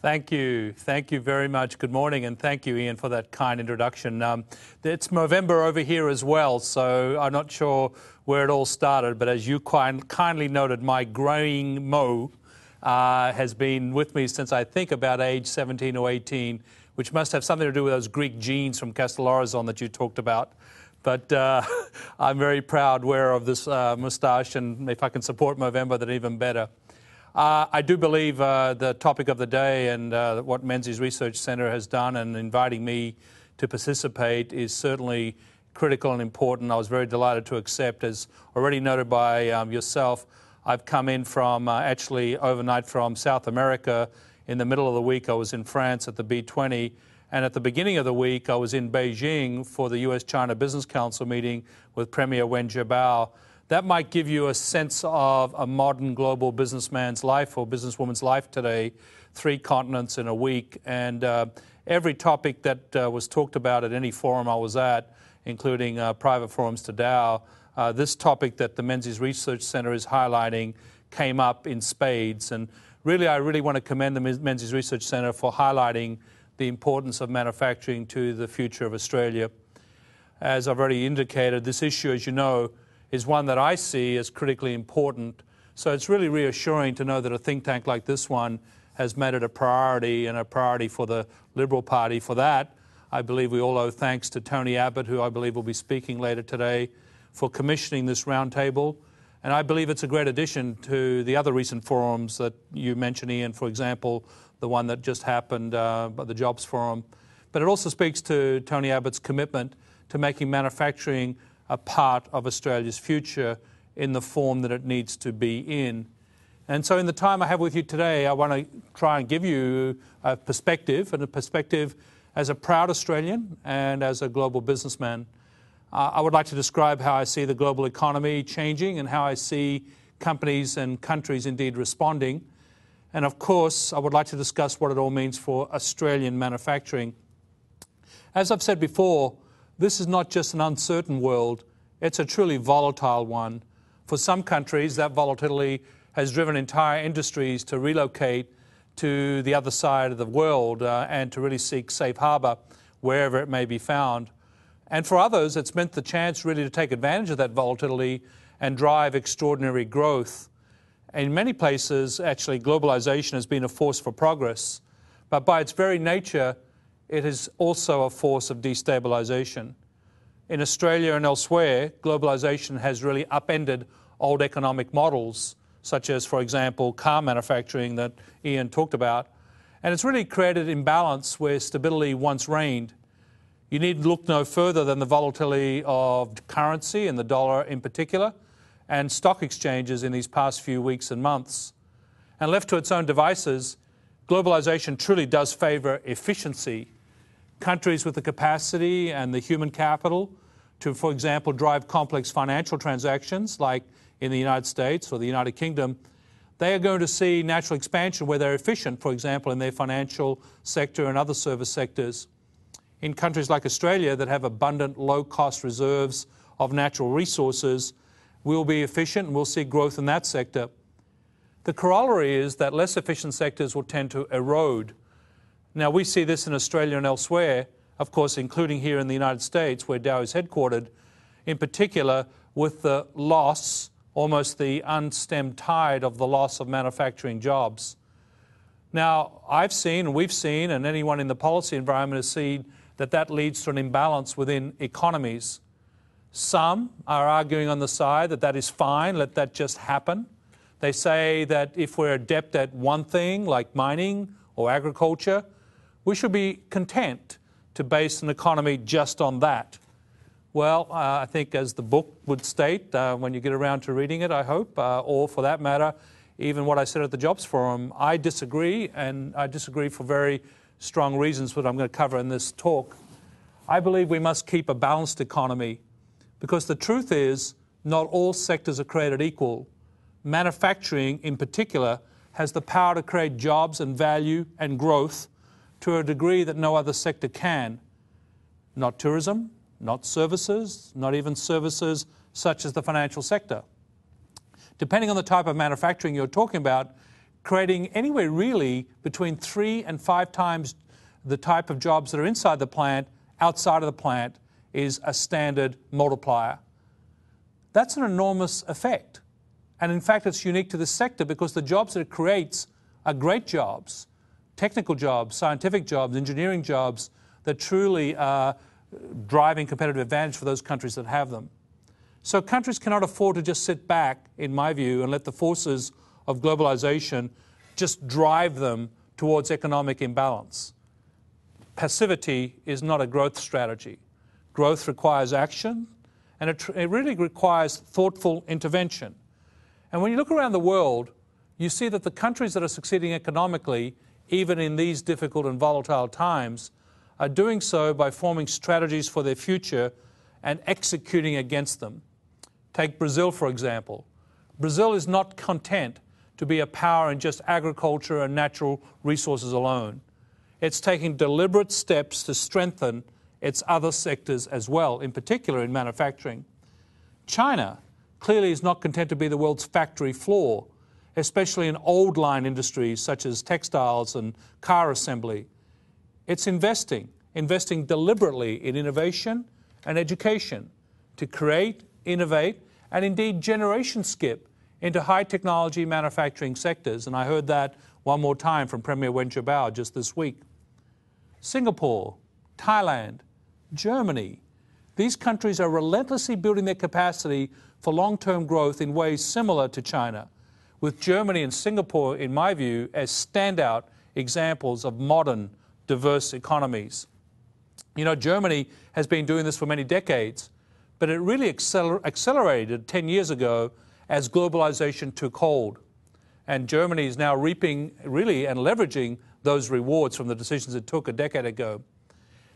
Thank you. Thank you very much. Good morning, and thank you, Ian, for that kind introduction. It's November over here as well, so I'm not sure where it all started, but as you kindly noted, my growing Mo has been with me since I think about age 17 or 18, which must have something to do with those Greek genes from Castellarizon that you talked about. But I'm very proud wearer of this moustache, and if I can support Movember, then even better. I do believe the topic of the day and what Menzies Research Centre has done and inviting me to participate is certainly critical and important. I was very delighted to accept. As already noted by yourself, I've come in from actually overnight from South America. In the middle of the week, I was in France at the B20. And at the beginning of the week, I was in Beijing for the US-China Business Council meeting with Premier Wen Jiabao. That might give you a sense of a modern global businessman's life or businesswoman's life today, 3 continents in a week. And every topic that was talked about at any forum I was at, including private forums to Dow, this topic that the Menzies Research Centre is highlighting came up in spades. And I really want to commend the Menzies Research Centre for highlighting the importance of manufacturing to the future of Australia. As I've already indicated, this issue, as you know, is one that I see as critically important. So it's really reassuring to know that a think tank like this one has made it a priority and a priority for the Liberal Party. For that, I believe we all owe thanks to Tony Abbott, who I believe will be speaking later today, for commissioning this roundtable. And I believe it's a great addition to the other recent forums that you mentioned, Ian, for example, the one that just happened, the Jobs Forum. But it also speaks to Tony Abbott's commitment to making manufacturing a part of Australia's future in the form that it needs to be in. And so in the time I have with you today, I want to try and give you a perspective as a proud Australian and as a global businessman. I would like to describe how I see the global economy changing and how I see companies and countries indeed responding. And of course, I would like to discuss what it all means for Australian manufacturing. As I've said before, this is not just an uncertain world, it's a truly volatile one. For some countries, that volatility has driven entire industries to relocate to the other side of the world and to really seek safe harbour wherever it may be found. And for others, it's meant the chance really to take advantage of that volatility and drive extraordinary growth. In many places, actually, globalisation has been a force for progress, but by its very nature, it is also a force of destabilisation. In Australia and elsewhere, globalisation has really upended old economic models, such as, for example, car manufacturing that Ian talked about, and it's really created imbalance where stability once reigned. You need look no further than the volatility of currency and the dollar in particular, and stock exchanges in these past few weeks and months. And left to its own devices, globalisation truly does favour efficiency. Countries with the capacity and the human capital to, for example, drive complex financial transactions like in the United States or the United Kingdom, they are going to see natural expansion where they're efficient, for example, in their financial sector and other service sectors. In countries like Australia that have abundant low-cost reserves of natural resources, we'll be efficient and we'll see growth in that sector. The corollary is that less efficient sectors will tend to erode. Now, we see this in Australia and elsewhere, of course, including here in the United States, where Dow is headquartered, in particular with the loss, almost the unstemmed tide of the loss of manufacturing jobs. Now, I've seen, and we've seen, and anyone in the policy environment has seen that leads to an imbalance within economies. Some are arguing on the side that is fine, let that just happen. They say that if we're adept at one thing, like mining or agriculture, we should be content to base an economy just on that. Well, I think as the book would state, when you get around to reading it, I hope, or for that matter, even what I said at the Jobs Forum, I disagree, and I disagree for very strong reasons, which I'm going to cover in this talk. I believe we must keep a balanced economy because the truth is not all sectors are created equal. Manufacturing, in particular, has the power to create jobs and value and growth to a degree that no other sector can. Not tourism, not services, not even services such as the financial sector. Depending on the type of manufacturing you're talking about, creating anywhere really between 3 and 5 times the type of jobs that are inside the plant, outside of the plant, is a standard multiplier. That's an enormous effect. And in fact, it's unique to this sector because the jobs that it creates are great jobs, technical jobs, scientific jobs, engineering jobs that truly are driving competitive advantage for those countries that have them. So countries cannot afford to just sit back, in my view, and let the forces of globalization just drive them towards economic imbalance. Passivity is not a growth strategy. Growth requires action, and it really requires thoughtful intervention. And when you look around the world, you see that the countries that are succeeding economically, even in these difficult and volatile times, are doing so by forming strategies for their future and executing against them. Take Brazil, for example. Brazil is not content to be a power in just agriculture and natural resources alone. It's taking deliberate steps to strengthen its other sectors as well, in particular in manufacturing. China clearly is not content to be the world's factory floor, especially in old line industries such as textiles and car assembly. It's investing deliberately in innovation and education to create, innovate, and indeed generation skip into high technology manufacturing sectors. And I heard that one more time from Premier Wen Jiabao just this week. Singapore, Thailand, Germany, these countries are relentlessly building their capacity for long-term growth in ways similar to China, with Germany and Singapore, in my view, as standout examples of modern, diverse economies. You know, Germany has been doing this for many decades, but it really accelerated 10 years ago as globalization took hold. And Germany is now reaping, really, and leveraging those rewards from the decisions it took a decade ago.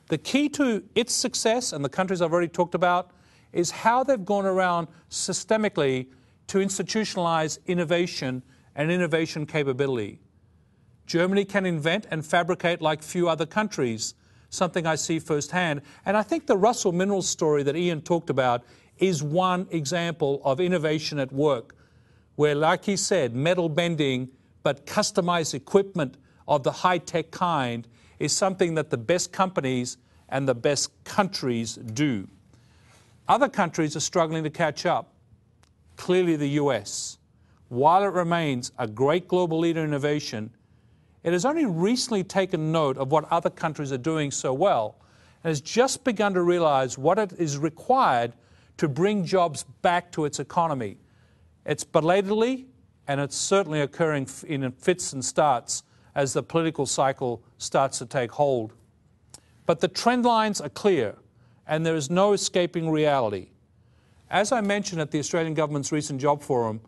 The key to its success, and the countries I've already talked about, is how they've gone around systemically to institutionalize innovation and innovation capability. Germany can invent and fabricate like few other countries, something I see firsthand. And I think the Russell Minerals story that Ian talked about is one example of innovation at work, where, like he said, metal bending, but customized equipment of the high-tech kind is something that the best companies and the best countries do. Other countries are struggling to catch up. Clearly the US. While it remains a great global leader in innovation, it has only recently taken note of what other countries are doing so well and has just begun to realize what it is required to bring jobs back to its economy. It's belatedly, and it's certainly occurring in fits and starts as the political cycle starts to take hold. But the trend lines are clear, and there is no escaping reality. As I mentioned at the Australian Government's recent job forum,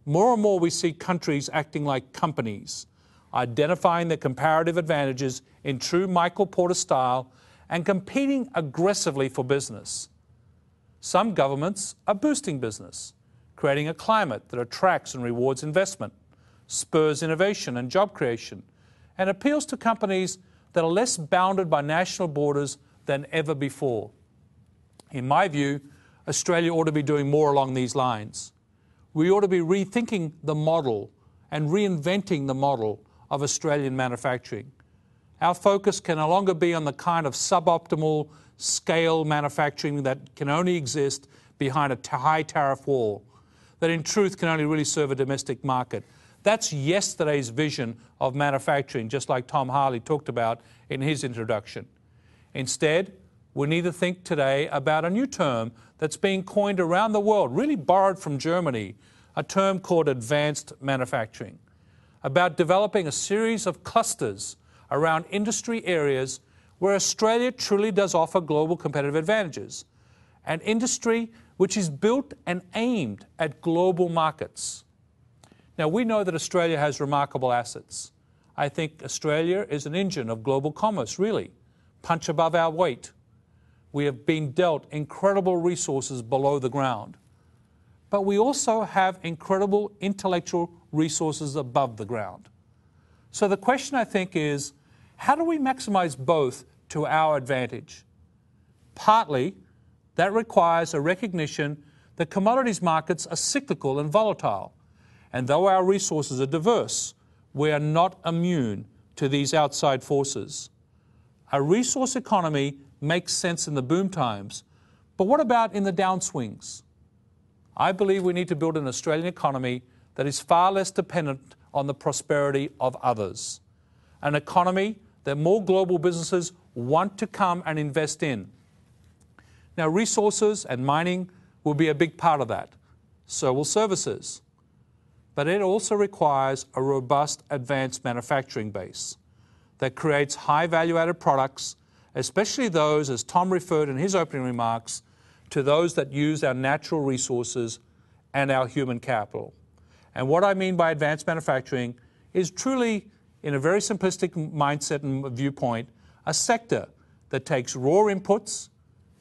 more and more we see countries acting like companies, identifying their comparative advantages in true Michael Porter style and competing aggressively for business. Some governments are boosting business, creating a climate that attracts and rewards investment, spurs innovation and job creation, and appeals to companies that are less bounded by national borders than ever before. In my view, Australia ought to be doing more along these lines. We ought to be rethinking the model and reinventing the model of Australian manufacturing. Our focus can no longer be on the kind of suboptimal scale manufacturing that can only exist behind a high tariff wall, that in truth can only really serve a domestic market. That's yesterday's vision of manufacturing, just like Tom Harley talked about in his introduction. Instead, we need to think today about a new term that's being coined around the world, really borrowed from Germany, a term called advanced manufacturing, about developing a series of clusters around industry areas where Australia truly does offer global competitive advantages, an industry which is built and aimed at global markets. Now, we know that Australia has remarkable assets. I think Australia is an engine of global commerce, really, punch above our weight. We have been dealt incredible resources below the ground. But we also have incredible intellectual resources above the ground. So the question, I think, is, how do we maximize both to our advantage? Partly, that requires a recognition that commodities markets are cyclical and volatile. And though our resources are diverse, we are not immune to these outside forces. A resource economy makes sense in the boom times, but what about in the downswings? I believe we need to build an Australian economy that is far less dependent on the prosperity of others. An economy that more global businesses want to come and invest in. Now, resources and mining will be a big part of that. So will services. But it also requires a robust advanced manufacturing base that creates high value-added products, especially those, as Tom referred in his opening remarks, to those that use our natural resources and our human capital. And what I mean by advanced manufacturing is truly, in a very simplistic mindset and viewpoint, a sector that takes raw inputs,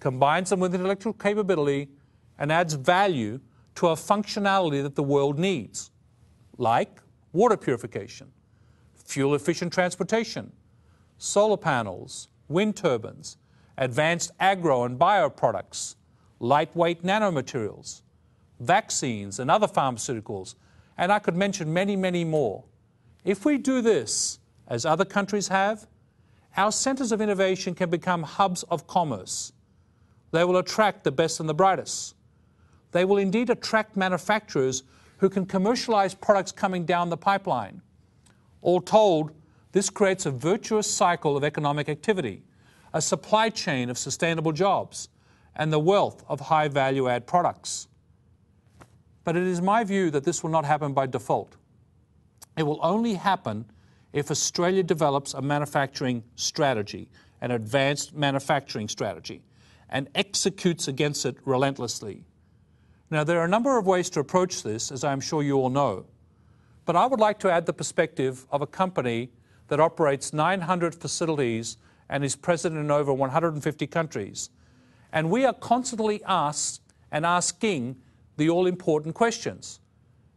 combines them with intellectual capability, and adds value to a functionality that the world needs, like water purification, fuel-efficient transportation, solar panels, wind turbines, advanced agro and bioproducts, lightweight nanomaterials, vaccines and other pharmaceuticals, and I could mention many, many more. If we do this, as other countries have, our centres of innovation can become hubs of commerce. They will attract the best and the brightest. They will indeed attract manufacturers who can commercialise products coming down the pipeline. All told, this creates a virtuous cycle of economic activity, a supply chain of sustainable jobs, and the wealth of high value-add products. But it is my view that this will not happen by default. It will only happen if Australia develops a manufacturing strategy, an advanced manufacturing strategy, and executes against it relentlessly. Now, there are a number of ways to approach this, as I'm sure you all know. But I would like to add the perspective of a company that operates 900 facilities and is present in over 150 countries. And we are constantly asked and asking the all-important questions.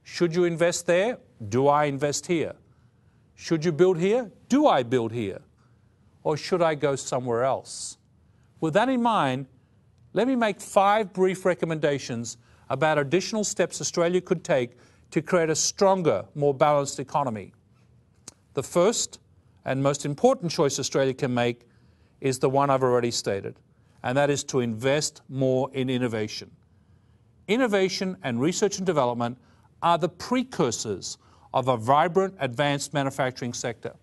Should you invest there? Do I invest here? Should you build here? Do I build here? Or should I go somewhere else? With that in mind, let me make 5 brief recommendations about additional steps Australia could take to create a stronger, more balanced economy. The first and most important choice Australia can make is the one I've already stated, and that is to invest more in innovation. Innovation and research and development are the precursors of a vibrant, advanced manufacturing sector.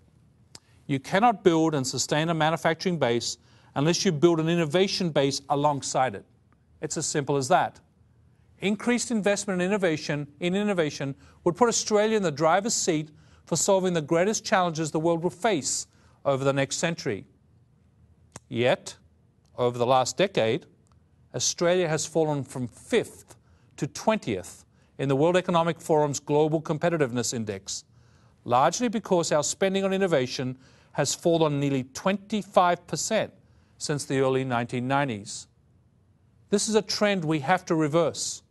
You cannot build and sustain a manufacturing base unless you build an innovation base alongside it. It's as simple as that. Increased investment in innovation would put Australia in the driver's seat for solving the greatest challenges the world will face over the next century. Yet, over the last decade, Australia has fallen from 5th to 20th in the World Economic Forum's Global Competitiveness Index, largely because our spending on innovation has fallen nearly 25% since the early 1990s. This is a trend we have to reverse.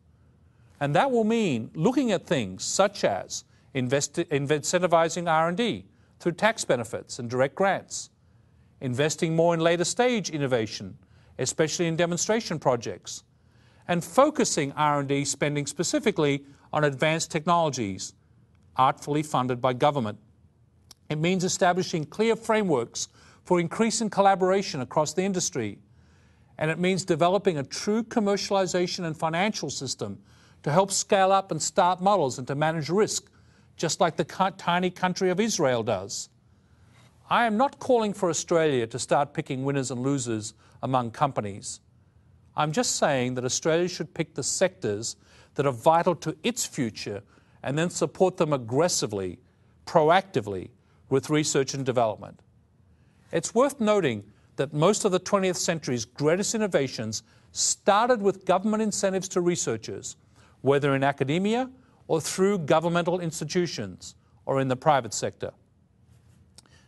And that will mean looking at things such as incentivizing R&D through tax benefits and direct grants, investing more in later stage innovation, especially in demonstration projects, and focusing R&D spending specifically on advanced technologies, artfully funded by government. It means establishing clear frameworks for increasing collaboration across the industry, and it means developing a true commercialization and financial system to help scale up and start models and to manage risk, just like the tiny country of Israel does. I am not calling for Australia to start picking winners and losers among companies. I'm just saying that Australia should pick the sectors that are vital to its future and then support them aggressively, proactively, with research and development. It's worth noting that most of the 20th century's greatest innovations started with government incentives to researchers, whether in academia or through governmental institutions or in the private sector.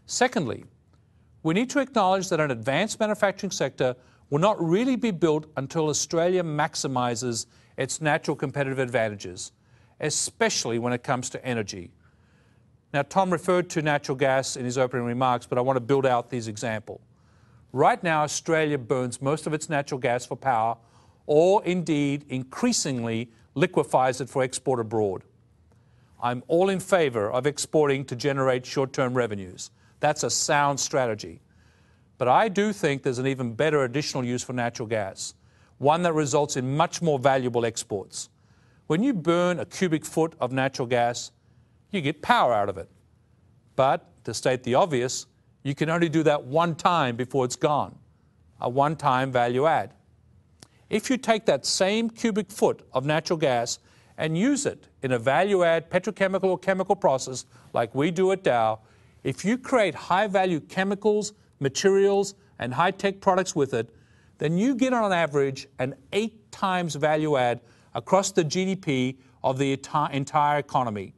Secondly, we need to acknowledge that an advanced manufacturing sector will not really be built until Australia maximises its natural competitive advantages, especially when it comes to energy. Now, Tom referred to natural gas in his opening remarks, but I want to build out these examples. Right now, Australia burns most of its natural gas for power, or indeed increasingly liquefies it for export abroad. I'm all in favor of exporting to generate short-term revenues. That's a sound strategy. But I do think there's an even better additional use for natural gas, one that results in much more valuable exports. When you burn a cubic foot of natural gas, you get power out of it. But, to state the obvious, you can only do that one time before it's gone, a one-time value add. If you take that same cubic foot of natural gas and use it in a value-add petrochemical or chemical process like we do at Dow, if you create high-value chemicals, materials, and high-tech products with it, then you get on average an 8 times value add across the GDP of the entire economy.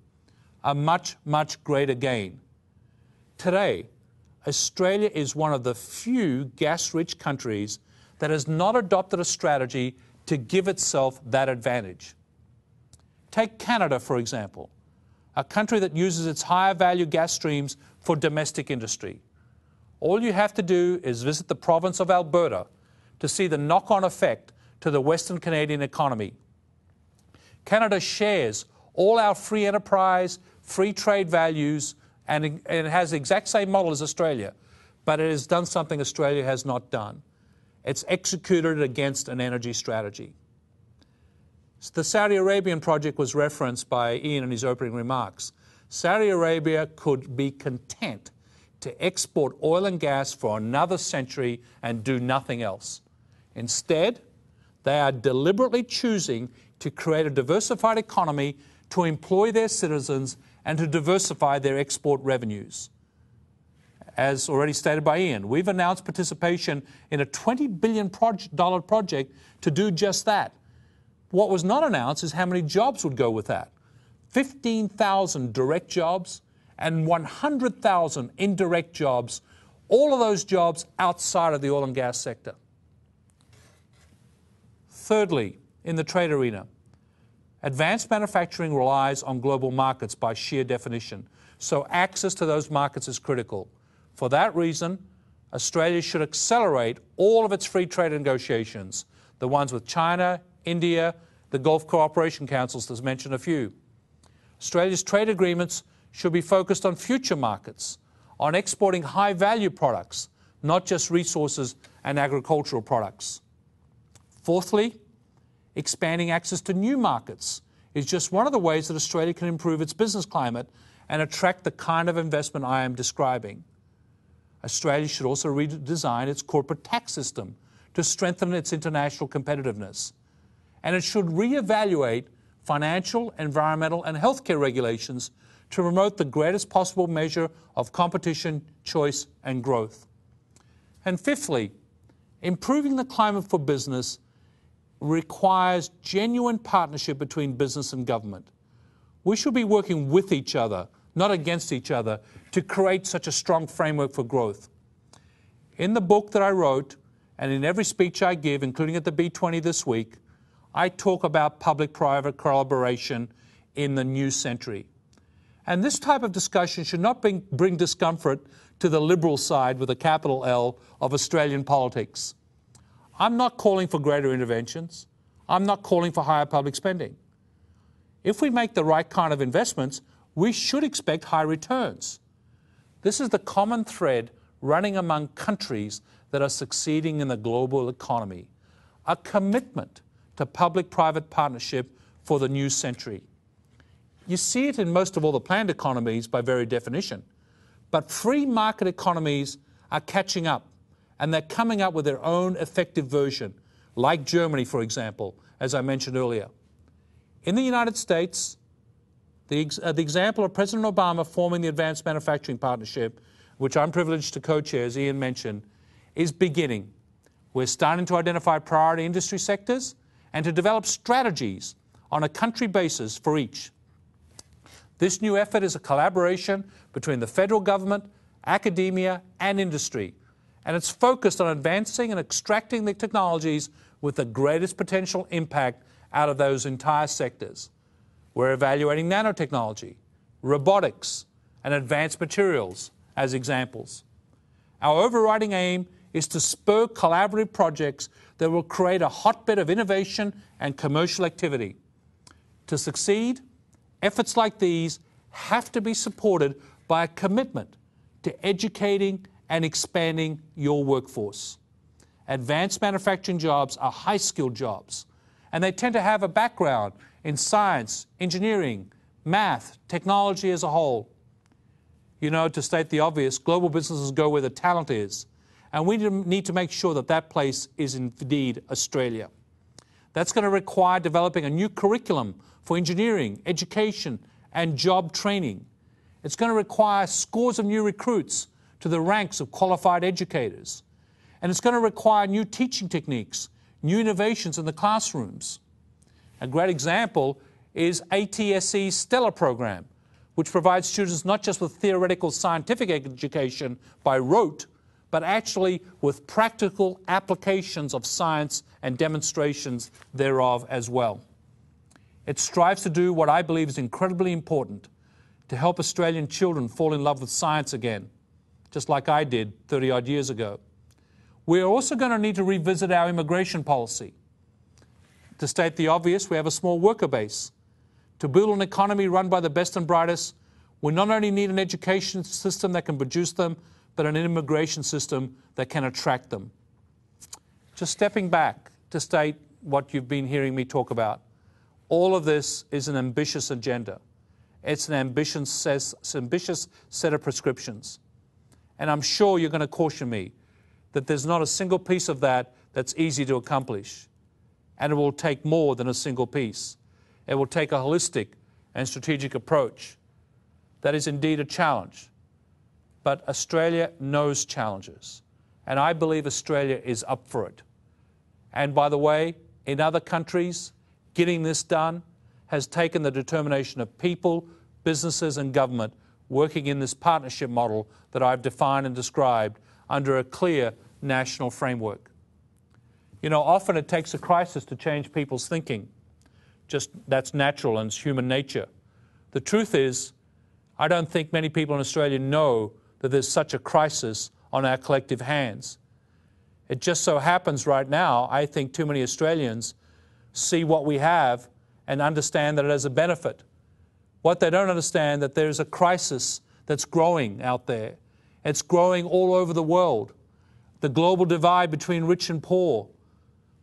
A much, much greater gain. Today, Australia is one of the few gas-rich countries that has not adopted a strategy to give itself that advantage. Take Canada, for example, a country that uses its higher value gas streams for domestic industry. All you have to do is visit the province of Alberta to see the knock-on effect to the Western Canadian economy. Canada shares all our free enterprise, free trade values, and it has the exact same model as Australia, but it has done something Australia has not done. It's executed against an energy strategy. The Saudi Arabian project was referenced by Ian in his opening remarks. Saudi Arabia could be content to export oil and gas for another century and do nothing else. Instead, they are deliberately choosing to create a diversified economy to employ their citizens and to diversify their export revenues. As already stated by Ian, we've announced participation in a $20 billion project to do just that. What was not announced is how many jobs would go with that. 15,000 direct jobs and 100,000 indirect jobs, all of those jobs outside of the oil and gas sector. Thirdly, in the trade arena, advanced manufacturing relies on global markets by sheer definition, so access to those markets is critical. For that reason, Australia should accelerate all of its free trade negotiations, the ones with China, India, the Gulf Cooperation Councils, to mention a few. Australia's trade agreements should be focused on future markets, on exporting high-value products, not just resources and agricultural products. Fourthly, expanding access to new markets is just one of the ways that Australia can improve its business climate and attract the kind of investment I am describing. Australia should also redesign its corporate tax system to strengthen its international competitiveness. And it should reevaluate financial, environmental, and healthcare regulations to promote the greatest possible measure of competition, choice, and growth. And fifthly, improving the climate for business requires genuine partnership between business and government. We should be working with each other, not against each other, to create such a strong framework for growth. In the book that I wrote, and in every speech I give, including at the B20 this week, I talk about public-private collaboration in the new century. And this type of discussion should not bring discomfort to the liberal side with a capital L of Australian politics. I'm not calling for greater interventions. I'm not calling for higher public spending. If we make the right kind of investments, we should expect high returns. This is the common thread running among countries that are succeeding in the global economy, a commitment to public-private partnership for the new century. You see it in most of all the planned economies by very definition, but free market economies are catching up, and they're coming up with their own effective version, like Germany, for example, as I mentioned earlier. In the United States, the example of President Obama forming the Advanced Manufacturing Partnership, which I'm privileged to co-chair, as Ian mentioned, is beginning. We're starting to identify priority industry sectors and to develop strategies on a country basis for each. This new effort is a collaboration between the federal government, academia, and industry, and it's focused on advancing and extracting the technologies with the greatest potential impact out of those entire sectors. We're evaluating nanotechnology, robotics, and advanced materials as examples. Our overriding aim is to spur collaborative projects that will create a hotbed of innovation and commercial activity. To succeed, Efforts like these have to be supported by a commitment to educating and expanding your workforce. Advanced manufacturing jobs are high-skilled jobs, and they tend to have a background in science, engineering, math, technology as a whole. You know, to state the obvious, global businesses go where the talent is, and we need to make sure that that place is indeed Australia. That's going to require developing a new curriculum for engineering, education, and job training. It's going to require scores of new recruits to the ranks of qualified educators. And it's going to require new teaching techniques, new innovations in the classrooms. A great example is ATSE's Stellar program, which provides students not just with theoretical scientific education by rote, but actually with practical applications of science and demonstrations thereof as well. It strives to do what I believe is incredibly important, to help Australian children fall in love with science again, just like I did 30-odd years ago. We're also going to need to revisit our immigration policy. To state the obvious, we have a small worker base. To build an economy run by the best and brightest, we not only need an education system that can produce them, but an immigration system that can attract them. Just stepping back to state what you've been hearing me talk about, all of this is an ambitious agenda. It's an ambitious set of prescriptions. And I'm sure you're going to caution me that there's not a single piece of that that's easy to accomplish. And it will take more than a single piece. It will take a holistic and strategic approach. That is indeed a challenge. But Australia knows challenges. And I believe Australia is up for it. And by the way, in other countries, getting this done has taken the determination of people, businesses and government working in this partnership model that I've defined and described under a clear national framework. You know, often it takes a crisis to change people's thinking. Just that's natural and it's human nature. The truth is, I don't think many people in Australia know that there's such a crisis on our collective hands. It just so happens right now, I think too many Australians see what we have and understand that it has a benefit. What they don't understand, that there's a crisis that's growing out there. It's growing all over the world. The global divide between rich and poor,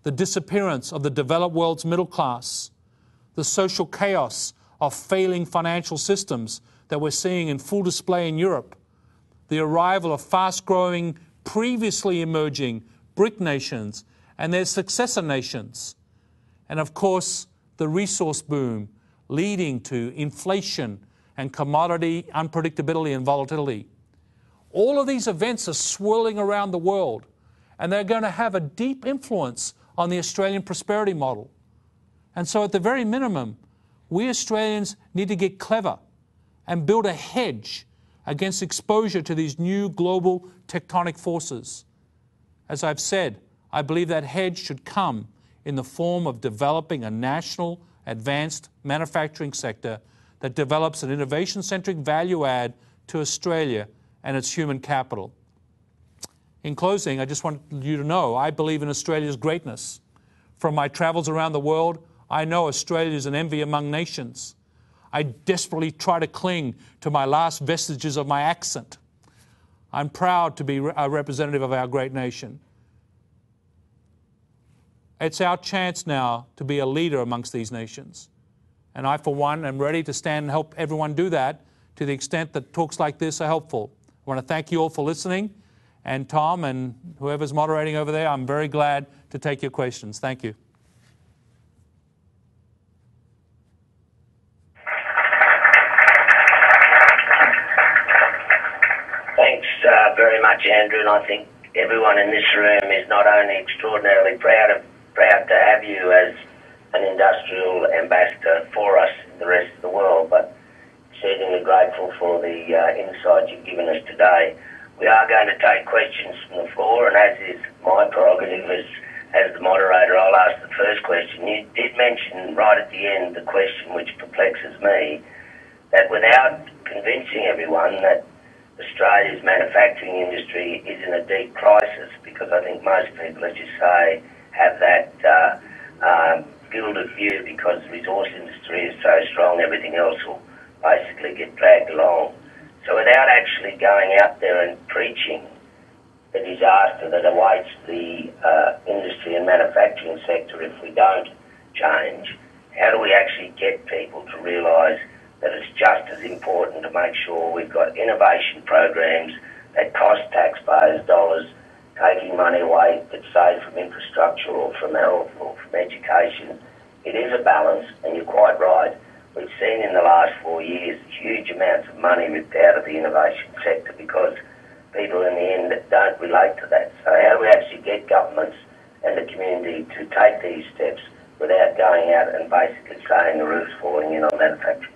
the disappearance of the developed world's middle class, the social chaos of failing financial systems that we're seeing in full display in Europe, the arrival of fast-growing, previously emerging BRIC nations and their successor nations, and of course the resource boom leading to inflation and commodity unpredictability and volatility. All of these events are swirling around the world, and they're going to have a deep influence on the Australian prosperity model. And so at the very minimum, we Australians need to get clever and build a hedge against exposure to these new global tectonic forces. As I've said, I believe that hedge should come in the form of developing a national advanced manufacturing sector that develops an innovation-centric value add to Australia and its human capital. In closing, I just want you to know I believe in Australia's greatness. From my travels around the world, I know Australia is an envy among nations. I desperately try to cling to my last vestiges of my accent. I'm proud to be a representative of our great nation. It's our chance now to be a leader amongst these nations. And I, for one, am ready to stand and help everyone do that to the extent that talks like this are helpful. I want to thank you all for listening. And Tom and whoever's moderating over there, I'm very glad to take your questions. Thank you. Thanks very much, Andrew. And I think everyone in this room is not only extraordinarily proud to have you as an industrial ambassador for us in the rest of the world, but certainly grateful for the insight you've given us today. We are going to take questions from the floor, and as is my prerogative as the moderator, I'll ask the first question. You did mention right at the end the question which perplexes me, that without convincing everyone that Australia's manufacturing industry is in a deep crisis, because I think most people, as you say, have that gilded view because the resource industry is so strong, everything else will basically get dragged along. So without actually going out there and preaching the disaster that awaits the industry and manufacturing sector if we don't change, how do we actually get people to realise that it's just as important to make sure we've got innovation programs that cost taxpayers dollars, taking money away that's saved from infrastructure or from health or from education? It is a balance, and you're quite right. We've seen in the last 4 years huge amounts of money ripped out of the innovation sector because people in the end don't relate to that. So how do we actually get governments and the community to take these steps without going out and basically saying the roof's falling in on manufacturing?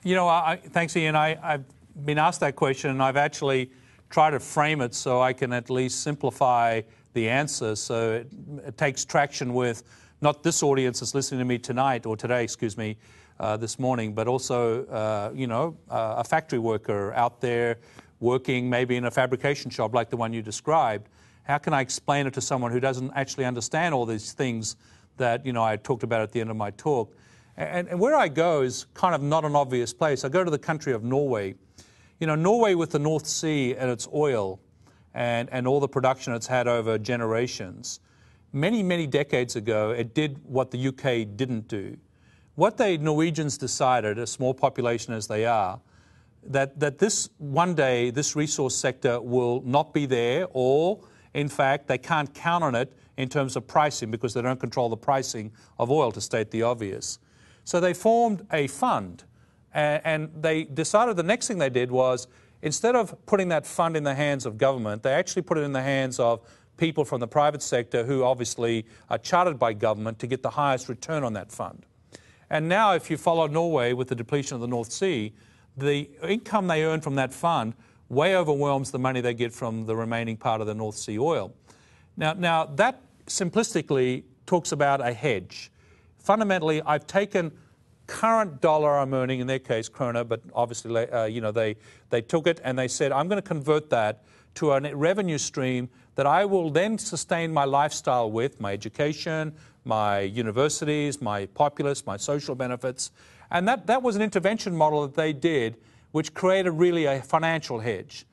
You know, thanks, Ian. I've been asked that question, and I've actually tried to frame it so I can at least simplify the answer so it takes traction with not this audience that's listening to me tonight or today, excuse me, this morning, but also, you know, a factory worker out there working maybe in a fabrication shop like the one you described. How can I explain it to someone who doesn't actually understand all these things that, you know, I talked about at the end of my talk? And where I go is kind of not an obvious place. I go to the country of Norway. You know, Norway with the North Sea and its oil and all the production it's had over generations, many, many decades ago, it did what the UK didn't do. What the Norwegians decided, a small population as they are, that this one day, this resource sector will not be there, or in fact, they can't count on it in terms of pricing because they don't control the pricing of oil, to state the obvious. So they formed a fund, and they decided the next thing they did was, instead of putting that fund in the hands of government, they actually put it in the hands of people from the private sector who obviously are chartered by government to get the highest return on that fund. And now if you follow Norway with the depletion of the North Sea, the income they earn from that fund way overwhelms the money they get from the remaining part of the North Sea oil. Now that simplistically talks about a hedge. Fundamentally, I've taken current dollar I'm earning, in their case krona, but obviously you know, they took it and they said, I'm going to convert that to a revenue stream that I will then sustain my lifestyle with, my education, my universities, my populace, my social benefits. And that was an intervention model that they did, which created really a financial hedge.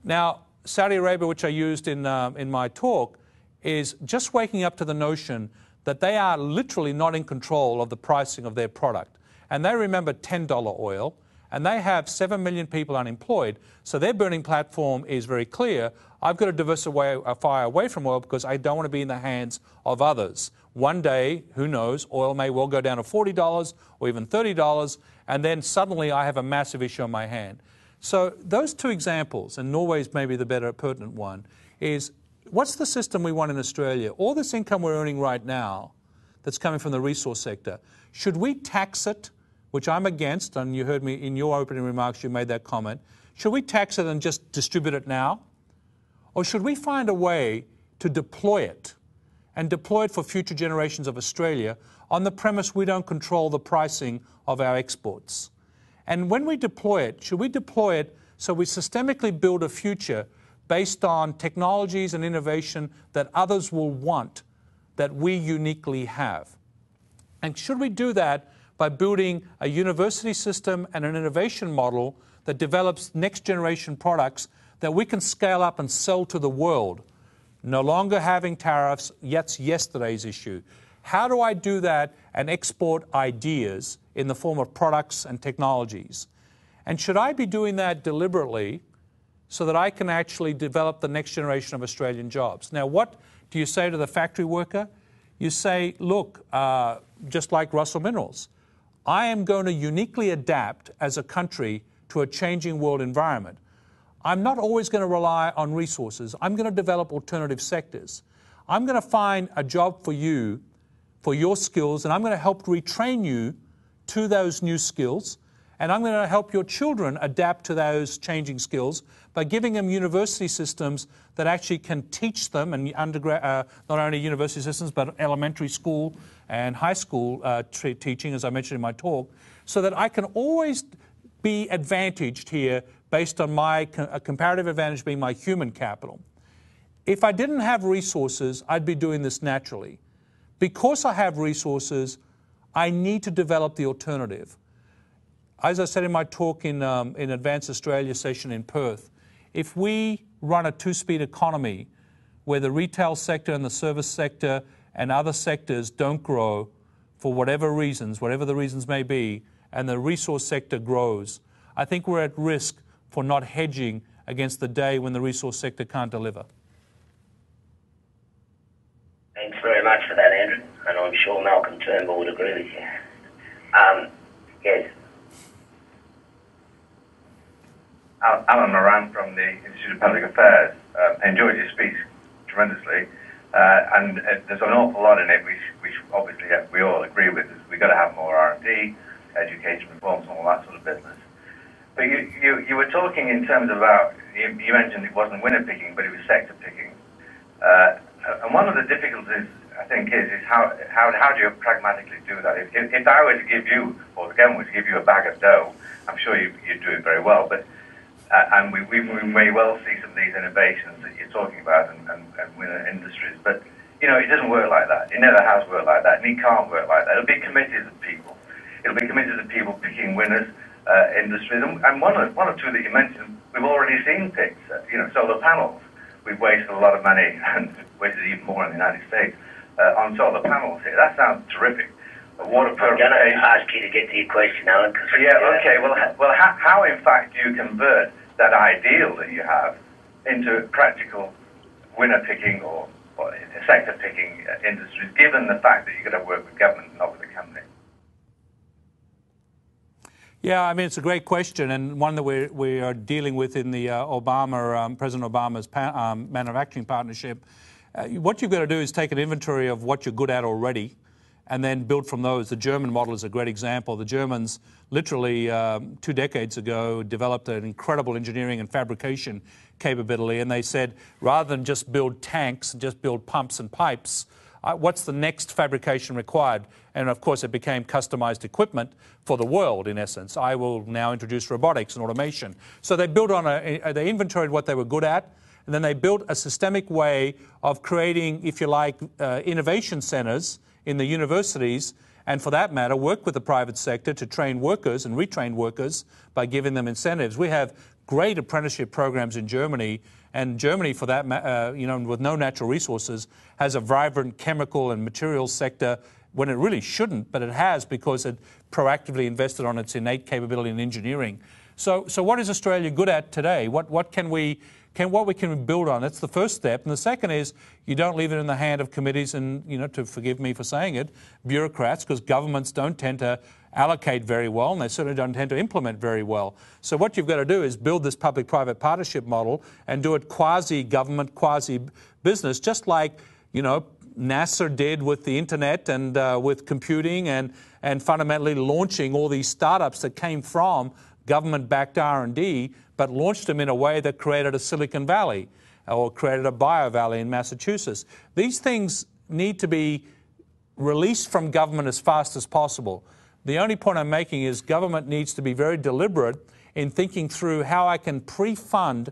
Now, Saudi Arabia, which I used in my talk, is just waking up to the notion that they are literally not in control of the pricing of their product. And they remember $10 oil, and they have 7 million people unemployed. So their burning platform is very clear. I've got to diversify away from oil because I don't want to be in the hands of others. One day, who knows, oil may well go down to $40 or even $30, and then suddenly I have a massive issue on my hand. So those two examples, and Norway's maybe the better pertinent one, is what's the system we want in Australia? All this income we're earning right now that's coming from the resource sector, should we tax it, which I'm against, and you heard me in your opening remarks, you made that comment. Should we tax it and just distribute it now? Or should we find a way to deploy it and deploy it for future generations of Australia on the premise we don't control the pricing of our exports? And when we deploy it, should we deploy it so we systemically build a future based on technologies and innovation that others will want, that we uniquely have? And should we do that by building a university system and an innovation model that develops next generation products that we can scale up and sell to the world? No longer having tariffs, that's yesterday's issue. How do I do that and export ideas in the form of products and technologies? And should I be doing that deliberately so that I can actually develop the next generation of Australian jobs? Now, what do you say to the factory worker? You say, look, just like Russell Minerals, I am going to uniquely adapt as a country to a changing world environment. I'm not always going to rely on resources. I'm going to develop alternative sectors. I'm going to find a job for you, for your skills, and I'm going to help retrain you to those new skills. And I'm going to help your children adapt to those changing skills by giving them university systems that actually can teach them, and not only university systems, but elementary school and high school teaching, as I mentioned in my talk, so that I can always be advantaged here based on my comparative advantage being my human capital. If I didn't have resources, I'd be doing this naturally, because I have resources, I need to develop the alternative. As I said in my talk in Advanced Australia session in Perth, if we run a two-speed economy where the retail sector and the service sector and other sectors don't grow for whatever reasons, whatever the reasons may be, and the resource sector grows, I think we're at risk for not hedging against the day when the resource sector can't deliver. Thanks very much for that, Andrew, and I'm sure Malcolm Turnbull would agree with you. Yes. Alan Moran from the Institute of Public Affairs. Enjoyed your speech tremendously, and there's an awful lot in it which obviously we all agree with. We've got to have more R&D, education reforms, and all that sort of business. But you were talking in terms about, you mentioned it wasn't winner picking, but it was sector picking. And one of the difficulties, I think, is how do you pragmatically do that? If I were to give you, or the government were to give you a bag of dough, I'm sure you'd do it very well, but and we may well see some of these innovations that you're talking about and winner industries, but you know, it doesn't work like that. It never has worked like that, and it can't work like that. It'll be committees of people. It'll be committees of people picking winners, industries, and one or two that you mentioned, we've already seen picked. You know, solar panels. We've wasted a lot of money, and wasted even more in the United States, on solar panels here. That sounds terrific. Water purification. I'm going to ask you to get to your question, Alan. Okay. Well, how in fact do you convert that ideal that you have into practical winner-picking or sector-picking industries, given the fact that you've got to work with government, not with the company? Yeah, I mean, it's a great question, and one that we are dealing with in the President Obama's manufacturing partnership. What you've got to do is take an inventory of what you're good at already and then build from those. The German model is a great example. The Germans literally 2 decades ago developed an incredible engineering and fabrication capability, and they said, rather than just build tanks and just build pumps and pipes, what's the next fabrication required? And of course, it became customized equipment for the world, in essence. I will now introduce robotics and automation. So they built on they inventoried what they were good at, and then they built a systemic way of creating, if you like, innovation centers in the universities, and for that matter, work with the private sector to train workers and retrain workers by giving them incentives. We have great apprenticeship programs in Germany, and Germany, for that, with no natural resources, has a vibrant chemical and materials sector when it really shouldn't, but it has because it proactively invested on its innate capability in engineering. So what is Australia good at today? What can we build on? That's the first step. And the second is you don't leave it in the hand of committees and, to forgive me for saying it, bureaucrats, because governments don't tend to allocate very well, and they certainly don't tend to implement very well. So what you've got to do is build this public-private partnership model and do it quasi-government, quasi-business, just like, NASA did with the internet and with computing and fundamentally launching all these startups that came from government-backed R&D, but launched them in a way that created a Silicon Valley or created a Bio Valley in Massachusetts. These things need to be released from government as fast as possible. The only point I'm making is government needs to be very deliberate in thinking through how I can pre-fund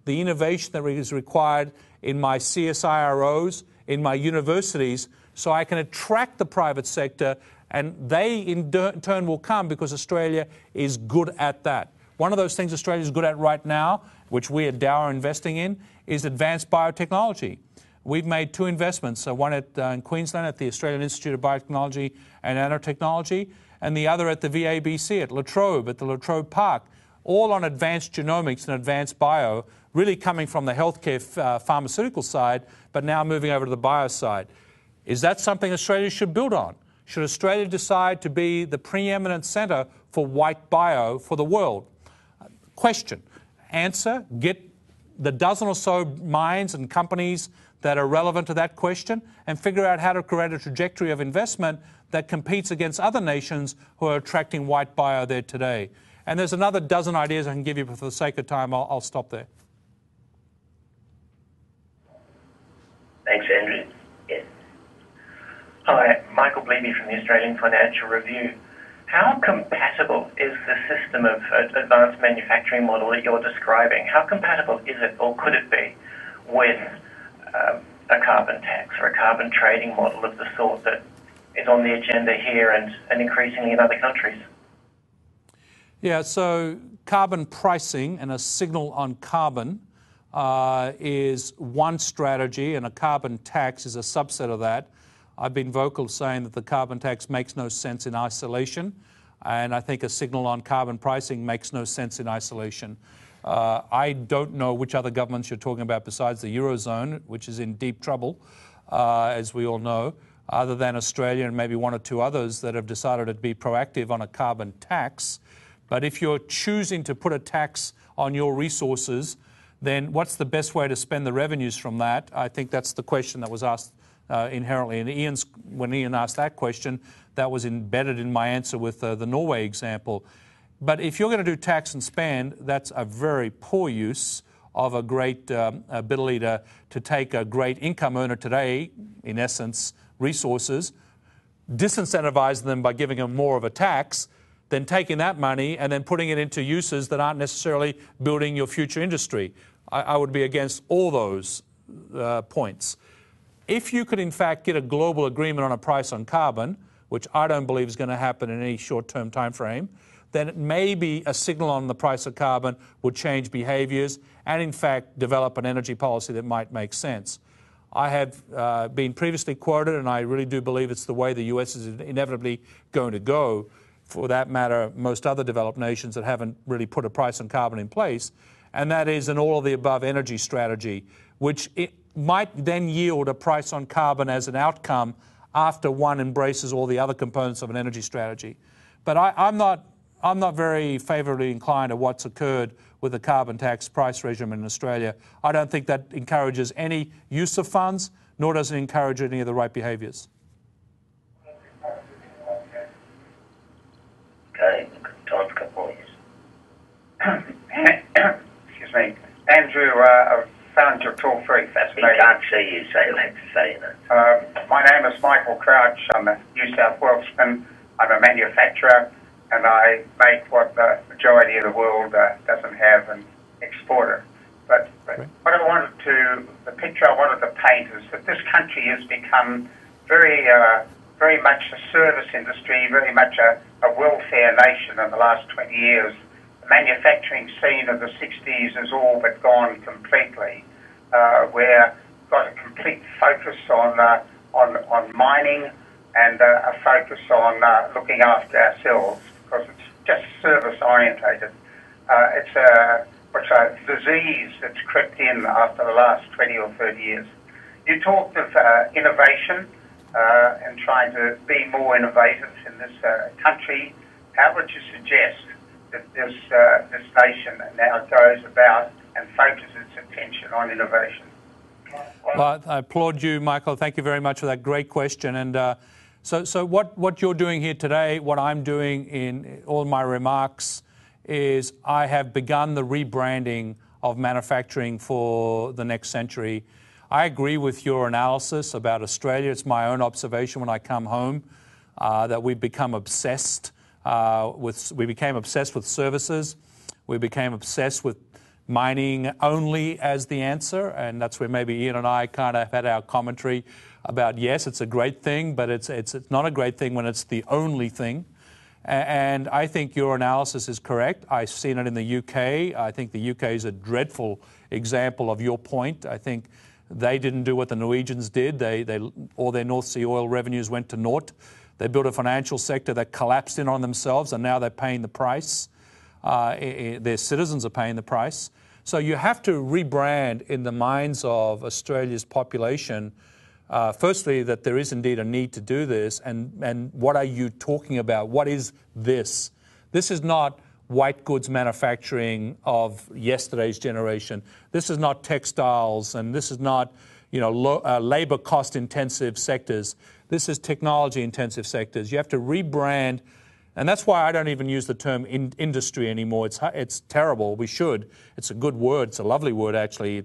the innovation that is required in my CSIROs, in my universities, so I can attract the private sector, and they in turn will come because Australia is good at that. One of those things Australia is good at right now, which we at Dow are investing in, is advanced biotechnology. We've made 2 investments, one in Queensland at the Australian Institute of Biotechnology and Nanotechnology, and the other at the VABC at La Trobe, at the La Trobe Park, all on advanced genomics and advanced bio, really coming from the healthcare pharmaceutical side, but now moving over to the bio side. Is that something Australia should build on? Should Australia decide to be the preeminent centre for white bio for the world? Question. Answer. Get the dozen or so minds and companies that are relevant to that question and figure out how to create a trajectory of investment that competes against other nations who are attracting white bio there today. And there's another dozen ideas I can give you, but for the sake of time, I'll stop there. Thanks, Andrew. Yes. Hi, Michael Bleeby from the Australian Financial Review. How compatible is the system of advanced manufacturing model that you're describing? How compatible is it, or could it be, with a carbon tax or a carbon trading model of the sort that is on the agenda here and increasingly in other countries? Yeah, so carbon pricing and a signal on carbon is one strategy, and a carbon tax is a subset of that. I've been vocal saying that the carbon tax makes no sense in isolation, and I think a signal on carbon pricing makes no sense in isolation. I don't know which other governments you're talking about besides the Eurozone, which is in deep trouble, as we all know, other than Australia and maybe one or two others that have decided to be proactive on a carbon tax. But if you're choosing to put a tax on your resources, then what's the best way to spend the revenues from that? I think that's the question that was asked inherently. And when Ian asked that question, that was embedded in my answer with the Norway example. But if you're going to do tax and spend, that's a very poor use of a great ability to take a great income earner today, in essence, resources, disincentivize them by giving them more of a tax, then taking that money and then putting it into uses that aren't necessarily building your future industry. I would be against all those points. If you could, in fact, get a global agreement on a price on carbon, which I don't believe is going to happen in any short-term time frame, then maybe a signal on the price of carbon would change behaviours and, in fact, develop an energy policy that might make sense. I have been previously quoted, and I really do believe it's the way the US is inevitably going to go. For that matter, most other developed nations that haven't really put a price on carbon in place, and that is an all-of-the-above energy strategy, which it might then yield a price on carbon as an outcome after one embraces all the other components of an energy strategy. But I'm not very favourably inclined to what's occurred with the carbon tax price regime in Australia. I don't think that encourages any use of funds, nor does it encourage any of the right behaviours. Okay, time for a couple more years. Excuse me. Andrew, I found your talk very fascinating. He can't see you, so you'll have to say that. My name is Michael Crouch. I'm a New South Walesman. I'm a manufacturer, and I make what the majority of the world doesn't have and export it. But what I wanted to, the picture I wanted to paint is that this country has become very much a service industry, very much a welfare nation in the last 20 years. The manufacturing scene of the 60s has all but gone completely. We've got a complete focus on mining and a focus on looking after ourselves, because it's just service orientated. It's a disease that's crept in after the last 20 or 30 years. You talked of innovation and trying to be more innovative in this country. How would you suggest that this nation now goes about and focuses its attention on innovation? Well, I applaud you, Michael. Thank you very much for that great question. And so what you're doing here today, what I'm doing in all my remarks, is I have begun the rebranding of manufacturing for the next century. I agree with your analysis about Australia. It's my own observation when I come home that we've become obsessed we became obsessed with services. We became obsessed with mining only as the answer, and that's where maybe Ian and I kind of had our commentary about, yes, it's a great thing, but it's not a great thing when it's the only thing. And I think your analysis is correct. I've seen it in the UK. I think the UK is a dreadful example of your point. I think they didn't do what the Norwegians did. All their North Sea oil revenues went to naught. They built a financial sector that collapsed in on themselves, and now they're paying the price. Their citizens are paying the price. So you have to rebrand in the minds of Australia's population, firstly, that there is indeed a need to do this, and what are you talking about? What is this? This is not white goods manufacturing of yesterday's generation. This is not textiles, and this is not labor cost intensive sectors. This is technology intensive sectors. You have to rebrand, and that's why I don't even use the term industry anymore. It's terrible. We should. It's a good word. It's a lovely word, actually.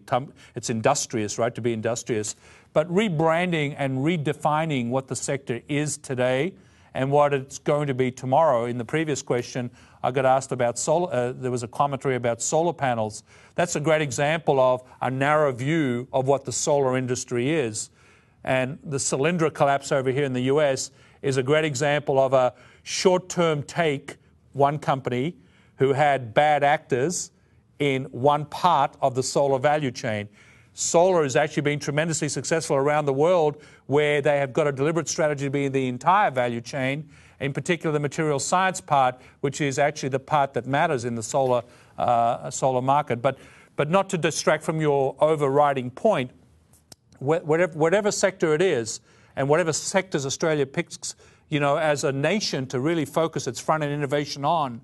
It's industrious, right, to be industrious. But rebranding and redefining what the sector is today and what it's going to be tomorrow. In the previous question, I got asked about solar. There was a commentary about solar panels. That's a great example of a narrow view of what the solar industry is. And the Solyndra collapse over here in the US is a great example of a short-term take, one company who had bad actors in one part of the solar value chain. Solar has actually been tremendously successful around the world, where they have got a deliberate strategy to be in the entire value chain, in particular the material science part, which is actually the part that matters in the solar market. But not to distract from your overriding point, whatever sector it is, and whatever sectors Australia picks, as a nation to really focus its front-end innovation on,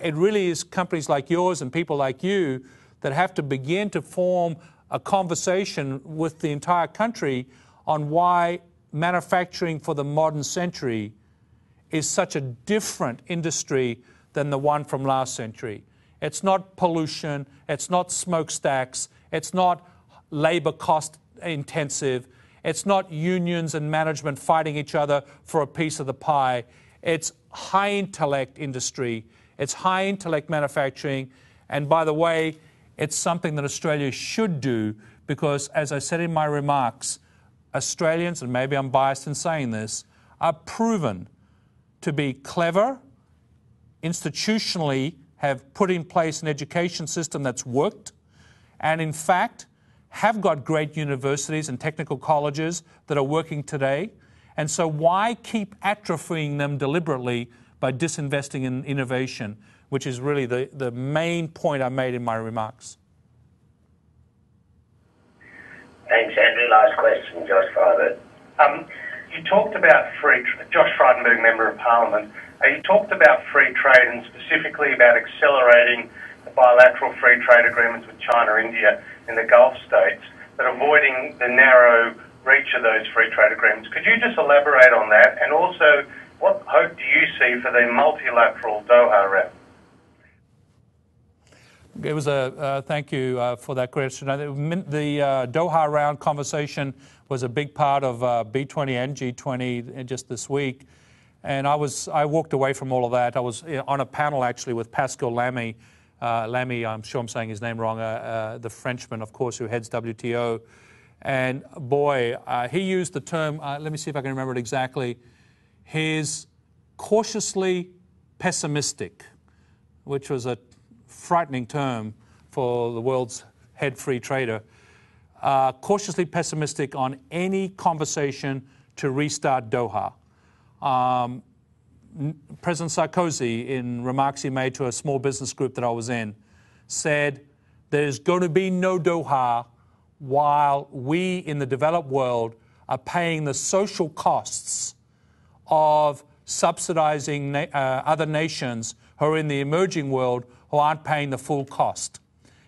it really is companies like yours and people like you that have to begin to form a conversation with the entire country on why manufacturing for the modern century is such a different industry than the one from last century. It's not pollution, it's not smokestacks, it's not labor cost intensive, it's not unions and management fighting each other for a piece of the pie. It's high intellect industry, it's high intellect manufacturing, and by the way, it's something that Australia should do because, as I said in my remarks, Australians, and maybe I'm biased in saying this, are proven to be clever, institutionally have put in place an education system that's worked, and in fact have got great universities and technical colleges that are working today. And so why keep atrophying them deliberately by disinvesting in innovation, which is really the main point I made in my remarks. Thanks, Andrew. Last question, Josh Frydenberg. You talked about Josh Frydenberg, Member of Parliament. You talked about free trade and specifically about accelerating the bilateral free trade agreements with China, India, and the Gulf states, but avoiding the narrow reach of those free trade agreements. Could you just elaborate on that? And also, what hope do you see for the multilateral Doha round? It was thank you for that question. The Doha round conversation was a big part of B20 and G20 just this week, and I walked away from all of that. I was on a panel actually with Pascal Lamy. Lamy, I'm sure I'm saying his name wrong, the Frenchman, of course, who heads WTO. And boy, he used the term, let me see if I can remember it exactly, his cautiously pessimistic, which was a frightening term for the world's head free trader, cautiously pessimistic on any conversation to restart Doha. President Sarkozy, in remarks he made to a small business group that I was in, said there's going to be no Doha while we in the developed world are paying the social costs of subsidizing other nations who are in the emerging world who aren't paying the full cost.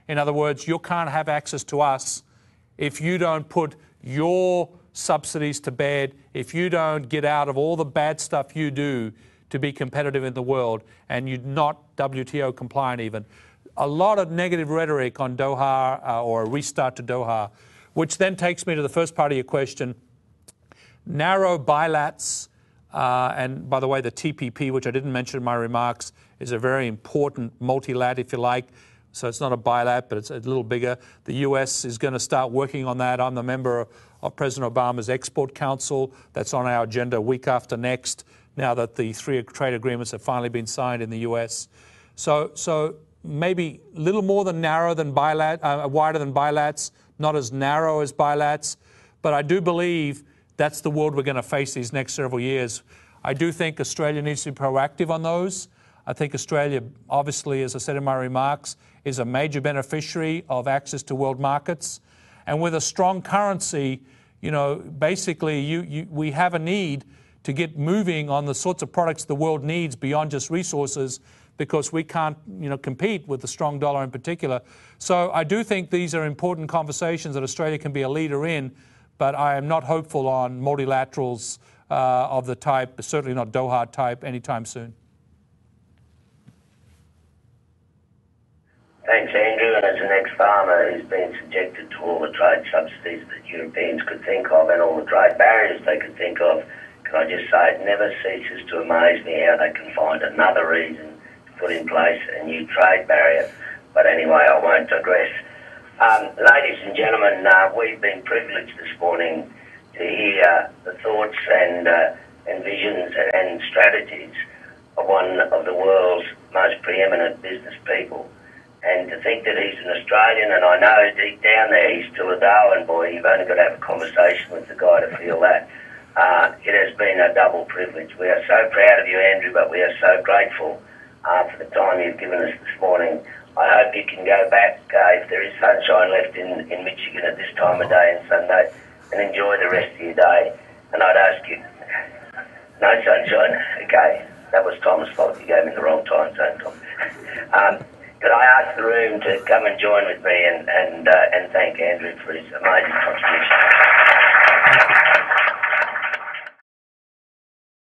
In other words, you can't have access to us if you don't put your subsidies to bed, if you don't get out of all the bad stuff you do to be competitive in the world, and you're not WTO compliant even. A lot of negative rhetoric on Doha or a restart to Doha, which then takes me to the first part of your question. Narrow bilats, and by the way, the TPP, which I didn't mention in my remarks, is a very important multilat, if you like. So it's not a bilat, but it's a little bigger. The US is going to start working on that. I'm the member of President Obama's Export Council. That's on our agenda week after next, now that the 3 trade agreements have finally been signed in the US. So maybe a little more than narrow than wider than bilats, not as narrow as bilats, but I do believe that's the world we're going to face these next several years. I do think Australia needs to be proactive on those. I think Australia, obviously, as I said in my remarks, is a major beneficiary of access to world markets. And with a strong currency, basically we have a need to get moving on the sorts of products the world needs beyond just resources, because we can't, compete with the strong dollar in particular. So I do think these are important conversations that Australia can be a leader in, but I am not hopeful on multilaterals of the type, certainly not Doha type, anytime soon. Thanks, Andrew. And as an ex-farmer who's been subjected to all the trade subsidies that Europeans could think of and all the trade barriers they could think of, can I just say it never ceases to amaze me how they can find another reason to put in place a new trade barrier. But anyway, I won't digress. Ladies and gentlemen, we've been privileged this morning to hear the thoughts and visions and strategies of one of the world's most preeminent business people. And to think that he's an Australian, and I know deep down there he's still a Darwin boy, you've only got to have a conversation with the guy to feel that. It has been a double privilege. We are so proud of you, Andrew, but we are so grateful for the time you've given us this morning. I hope you can go back, if there is sunshine left in Michigan at this time of day and Sunday, and enjoy the rest of your day. And I'd ask you, no sunshine? Okay, that was Tom's fault. You gave me the wrong time zone, Tom. Could I ask the room to come and join with me and thank Andrew for his amazing contribution?